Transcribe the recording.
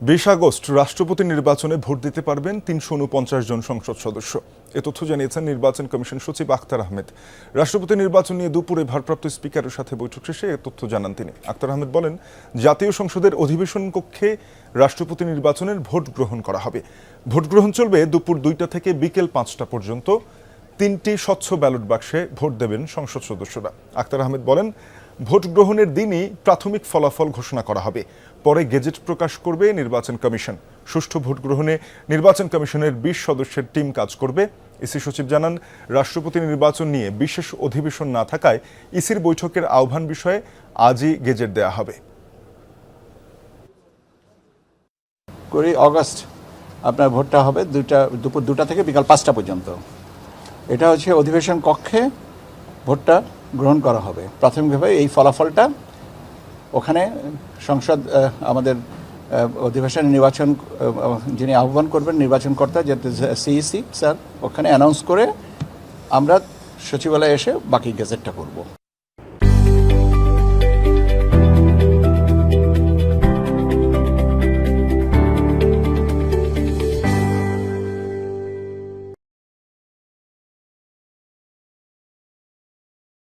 20 August রাষ্ট্রপতি নির্বাচনে vote দিতে পারবেন 349 জন সংসদ সদস্য। এ তথ্য জানিয়েছেন নির্বাচন কমিশন সচিব আখতার আহমেদ। রাষ্ট্রপতি নির্বাচন নিয়ে দুপুরে ভারপ্রাপ্ত স্পিকারের সাথে বৈঠক শেষে এ তথ্য জানান তিনি। আখতার আহমেদ বলেন, জাতীয় সংসদের অধিবেশন কক্ষে রাষ্ট্রপতি নির্বাচনের ভোট গ্রহণ করা হবে। ভোট গ্রহণ চলবে দুপুর 2টা থেকে বিকেল 5টা পর্যন্ত। 3টি স্বচ্ছ ব্যালট বাক্সে ভোট দেবেন সংসদ সদস্যরা। আখতার আহমেদ বলেন, ভোট গ্রহণের দিনই প্রাথমিক ফলাফল ঘোষণা করা হবে, পরে গেজেট প্রকাশ করবে নির্বাচন কমিশন। সুষ্ঠু ভোট গ্রহণে নির্বাচন কমিশনের 20 সদস্যের টিম কাজ করবে। ইসি সচিব জানান, রাষ্ট্রপতি নির্বাচন নিয়ে বিশেষ অধিবেশন না থাকায় ইসির বৈঠকের আহ্বান বিষয়ে আজই গেজেট দেওয়া হবে। আগস্ট আপনার ভোটটা হবে দুপুর 2টা থেকে বিকাল 5টা পর্যন্ত। এটা হচ্ছে অধিবেশন কক্ষে ভোটটা গ্রহণ করা হবে। প্রাথমিকভাবে এই ফলাফলটা ওখানে সংসদ আমাদের অধিবেশন নির্বাচন যিনি আহ্বান করবেন নির্বাচনকর্তা যে সিইসি স্যার, ওখানে অ্যানাউন্স করে আমরা সচিবালয়ে এসে বাকি গেজেটটা করব।